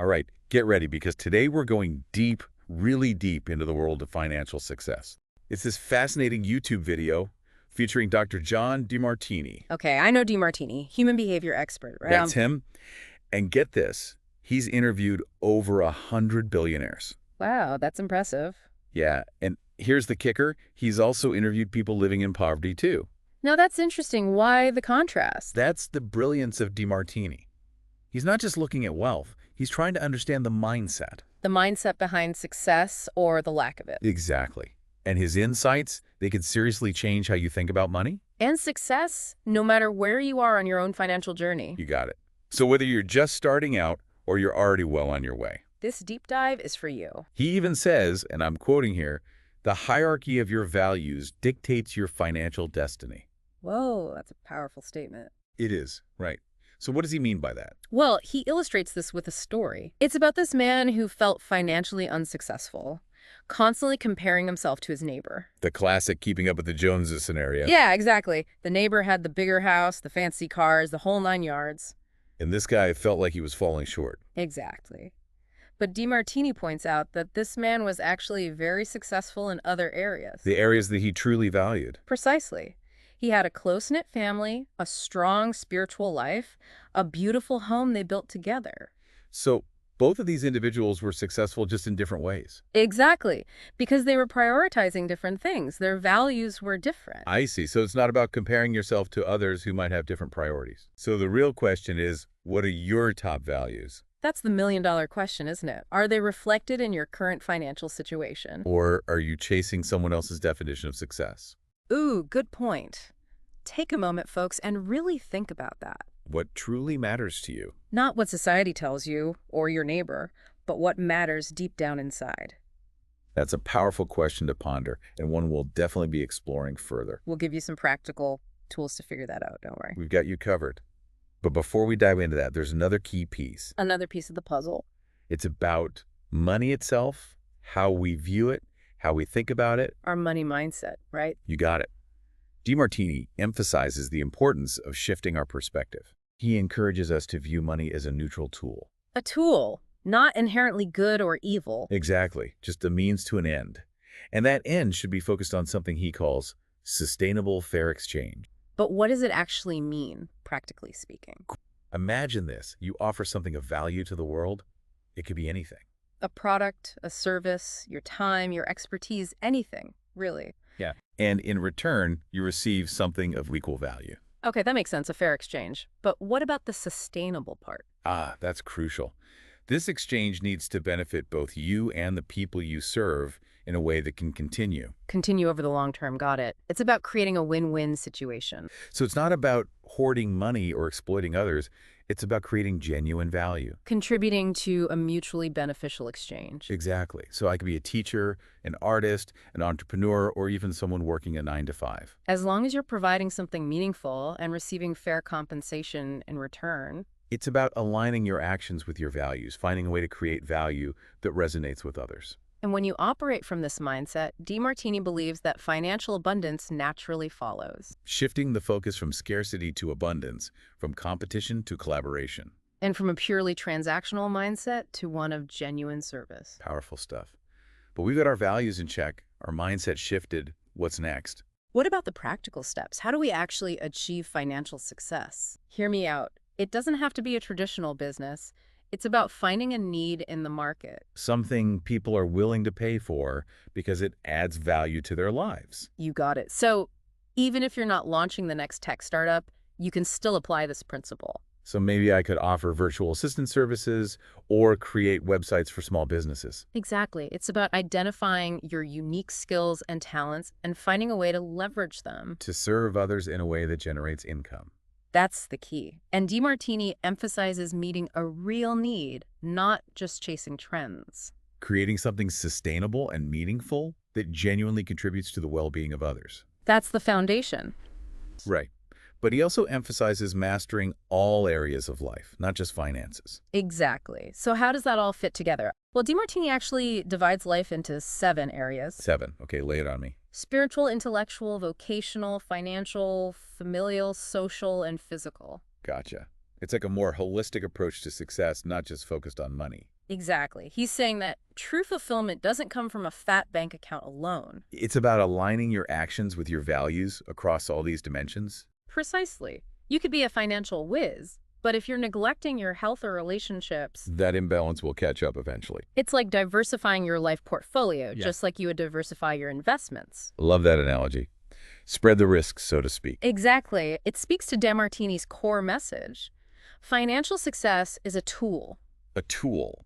All right, get ready because today we're going deep, really deep into the world of financial success. It's this fascinating YouTube video featuring Dr. John DeMartini. Okay, I know DeMartini, human behavior expert, right? That's him. And get this, he's interviewed over 100 billionaires. Wow, that's impressive. Yeah, and here's the kicker. He's also interviewed people living in poverty, too. Now that's interesting. Why the contrast? That's the brilliance of DeMartini. He's not just looking at wealth. He's trying to understand the mindset. The mindset behind success or the lack of it. Exactly. And his insights, they could seriously change how you think about money. And success, no matter where you are on your own financial journey. You got it. So whether you're just starting out or you're already well on your way. This deep dive is for you. He even says, and I'm quoting here, the hierarchy of your values dictates your financial destiny. Whoa, that's a powerful statement. It is, right. So what does he mean by that? Well, he illustrates this with a story. It's about this man who felt financially unsuccessful, constantly comparing himself to his neighbor. The classic keeping up with the Joneses scenario. Yeah, exactly. The neighbor had the bigger house, the fancy cars, the whole 9 yards. And this guy felt like he was falling short. Exactly. But DeMartini points out that this man was actually very successful in other areas. The areas that he truly valued. Precisely. He had a close-knit family, a strong spiritual life, a beautiful home they built together. So both of these individuals were successful just in different ways. Exactly, because they were prioritizing different things. Their values were different. I see. So it's not about comparing yourself to others who might have different priorities. So the real question is, what are your top values? That's the million-dollar question, isn't it? Are they reflected in your current financial situation? Or are you chasing someone else's definition of success? Ooh, good point. Take a moment, folks, and really think about that. What truly matters to you? Not what society tells you or your neighbor, but what matters deep down inside. That's a powerful question to ponder, and one we'll definitely be exploring further. We'll give you some practical tools to figure that out, don't worry. We've got you covered. But before we dive into that, there's another key piece. Another piece of the puzzle. It's about money itself, how we view it, how we think about it. Our money mindset, right? You got it. DeMartini emphasizes the importance of shifting our perspective. He encourages us to view money as a neutral tool. A tool, not inherently good or evil. Exactly, just a means to an end. And that end should be focused on something he calls sustainable fair exchange. But what does it actually mean, practically speaking? Imagine this. You offer something of value to the world. It could be anything. A product, a service, your time, your expertise, anything, really. Yeah. And in return, you receive something of equal value. Okay, that makes sense, a fair exchange. But what about the sustainable part? Ah, that's crucial. This exchange needs to benefit both you and the people you serve in a way that can continue. Continue over the long term, got it. It's about creating a win-win situation. So it's not about hoarding money or exploiting others. It's about creating genuine value. Contributing to a mutually beneficial exchange. Exactly. So I could be a teacher, an artist, an entrepreneur, or even someone working a 9-to-5. As long as you're providing something meaningful and receiving fair compensation in return. It's about aligning your actions with your values, finding a way to create value that resonates with others. And when you operate from this mindset, DeMartini believes that financial abundance naturally follows. Shifting the focus from scarcity to abundance, from competition to collaboration. And from a purely transactional mindset to one of genuine service. Powerful stuff. But we've got our values in check, our mindset shifted. What's next? What about the practical steps? How do we actually achieve financial success? Hear me out. It doesn't have to be a traditional business. It's about finding a need in the market. Something people are willing to pay for because it adds value to their lives. You got it. So even if you're not launching the next tech startup, you can still apply this principle. So maybe I could offer virtual assistant services or create websites for small businesses. Exactly. It's about identifying your unique skills and talents and finding a way to leverage them. To serve others in a way that generates income. That's the key. And DeMartini emphasizes meeting a real need, not just chasing trends. Creating something sustainable and meaningful that genuinely contributes to the well-being of others. That's the foundation. Right. But he also emphasizes mastering all areas of life, not just finances. Exactly. So how does that all fit together? Well, DeMartini actually divides life into 7 areas. 7. Okay, lay it on me. Spiritual, intellectual, vocational, financial, familial, social, and physical. Gotcha. It's like a more holistic approach to success, not just focused on money. Exactly. He's saying that true fulfillment doesn't come from a fat bank account alone. It's about aligning your actions with your values across all these dimensions. Precisely. You could be a financial whiz, but if you're neglecting your health or relationships, That imbalance will catch up eventually. it's like diversifying your life portfolio, Yeah. just like you would diversify your investments. Love that analogy. Spread the risks, so to speak. Exactly. It speaks to DeMartini's core message. Financial success is a tool. A tool,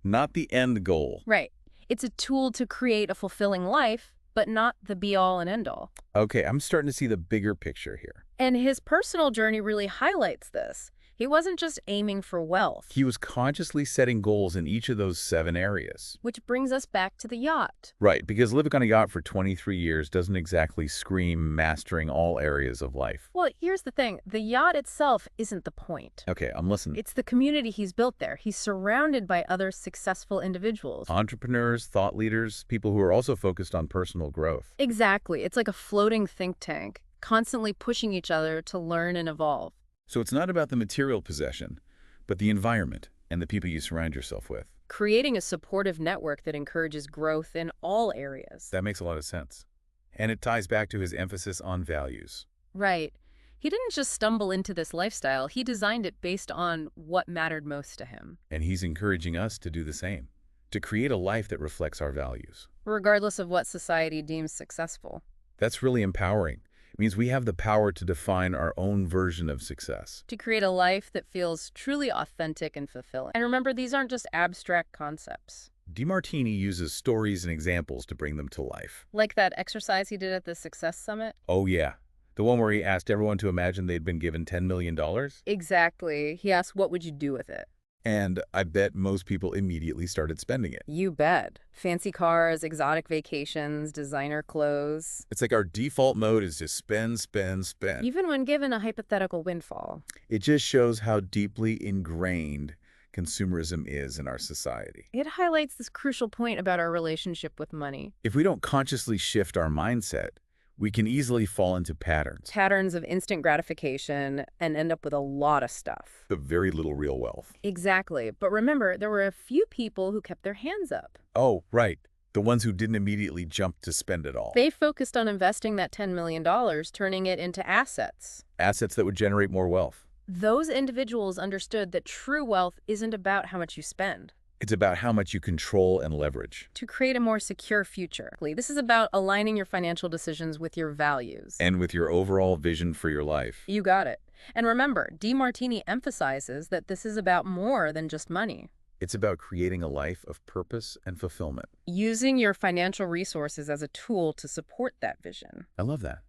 not the end goal. Right. It's a tool to create a fulfilling life, but not the be-all and end-all. Okay, I'm starting to see the bigger picture here. And his personal journey really highlights this. He wasn't just aiming for wealth, He was consciously setting goals in each of those 7 areas. which brings us back to the yacht. Right, because living on a yacht for 23 years doesn't exactly scream mastering all areas of life. Well, here's the thing. The yacht itself isn't the point. Okay, I'm listening. It's the community he's built there. He's surrounded by other successful individuals. Entrepreneurs, thought leaders, people who are also focused on personal growth. Exactly. It's like a floating think tank, constantly pushing each other to learn and evolve. So it's not about the material possession, but the environment and the people you surround yourself with. Creating a supportive network that encourages growth in all areas. That makes a lot of sense. And it ties back to his emphasis on values. Right. He didn't just stumble into this lifestyle. He designed it based on what mattered most to him, And he's encouraging us to do the same, to create a life that reflects our values. regardless of what society deems successful. That's really empowering. It means we have the power to define our own version of success. To create a life that feels truly authentic and fulfilling. And remember, these aren't just abstract concepts. DeMartini uses stories and examples to bring them to life. Like that exercise he did at the Success Summit? Oh yeah, the one where he asked everyone to imagine they'd been given $10 million? Exactly. He asked, what would you do with it? And I bet most people immediately started spending it. You bet. Fancy cars, exotic vacations, designer clothes. It's like our default mode is to spend, spend, spend. Even when given a hypothetical windfall. It just shows how deeply ingrained consumerism is in our society. It highlights this crucial point about our relationship with money. If we don't consciously shift our mindset, we can easily fall into patterns Patterns of instant gratification and end up with a lot of stuff. of very little real wealth. Exactly. But remember, there were a few people who kept their hands up. Oh, right. The ones who didn't immediately jump to spend it all. They focused on investing that $10 million, turning it into assets. Assets that would generate more wealth. Those individuals understood that true wealth isn't about how much you spend. It's about how much you control and leverage. To create a more secure future. This is about aligning your financial decisions with your values. And with your overall vision for your life. You got it. And remember, DeMartini emphasizes that this is about more than just money. It's about creating a life of purpose and fulfillment. Using your financial resources as a tool to support that vision. I love that.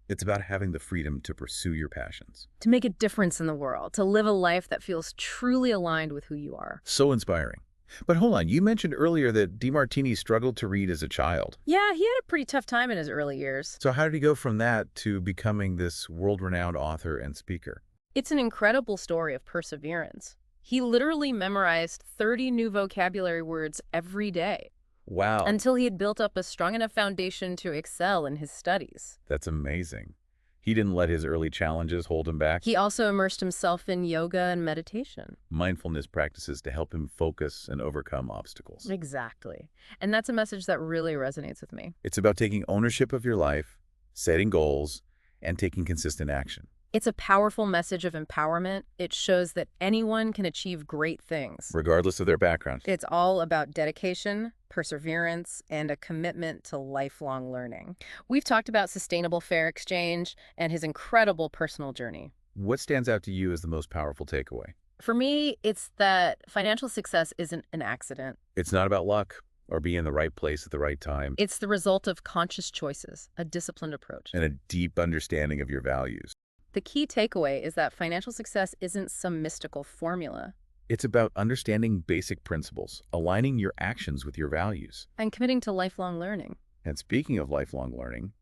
It's about having the freedom to pursue your passions. To make a difference in the world. To live a life that feels truly aligned with who you are. So inspiring. But hold on, you mentioned earlier that DeMartini struggled to read as a child. Yeah, he had a pretty tough time in his early years. So how did he go from that to becoming this world-renowned author and speaker? It's an incredible story of perseverance. He literally memorized 30 new vocabulary words every day. Wow. Until he had built up a strong enough foundation to excel in his studies. That's amazing. He didn't let his early challenges hold him back. He also immersed himself in yoga and meditation. Mindfulness practices to help him focus and overcome obstacles. Exactly. And that's a message that really resonates with me. It's about taking ownership of your life, setting goals, and taking consistent action. It's a powerful message of empowerment. It shows that anyone can achieve great things. Regardless of their background. It's all about dedication, perseverance, and a commitment to lifelong learning. We've talked about sustainable fair exchange and his incredible personal journey. What stands out to you as the most powerful takeaway? For me, it's that financial success isn't an accident. It's not about luck or being in the right place at the right time It's the result of conscious choices, a disciplined approach. and a deep understanding of your values. The key takeaway is that financial success isn't some mystical formula. It's about understanding basic principles, aligning your actions with your values. And committing to lifelong learning. And speaking of lifelong learning,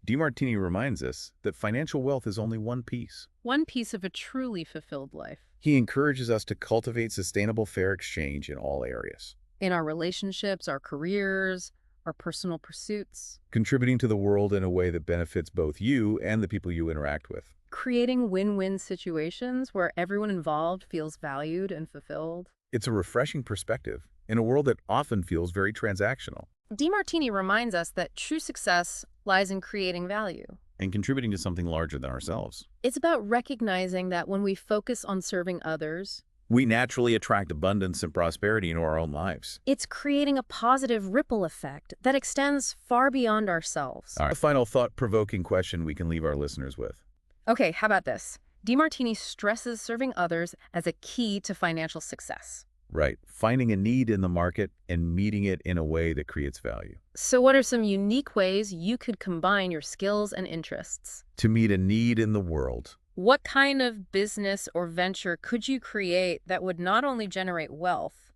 DeMartini reminds us that financial wealth is only one piece. One piece of a truly fulfilled life. He encourages us to cultivate sustainable fair exchange in all areas, In our relationships, our careers, our personal pursuits. contributing to the world in a way that benefits both you and the people you interact with. creating win-win situations where everyone involved feels valued and fulfilled. It's a refreshing perspective in a world that often feels very transactional. DeMartini reminds us that true success lies in creating value. And contributing to something larger than ourselves. It's about recognizing that when we focus on serving others, We naturally attract abundance and prosperity into our own lives. it's creating a positive ripple effect that extends far beyond ourselves. All right. A final thought-provoking question we can leave our listeners with. Okay, how about this? DeMartini stresses serving others as a key to financial success. Right. Finding a need in the market and meeting it in a way that creates value. So what are some unique ways you could combine your skills and interests? To meet a need in the world. What kind of business or venture could you create that would not only generate wealth,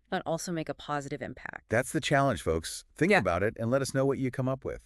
but also make a positive impact? That's the challenge, folks. Think about it and let us know what you come up with.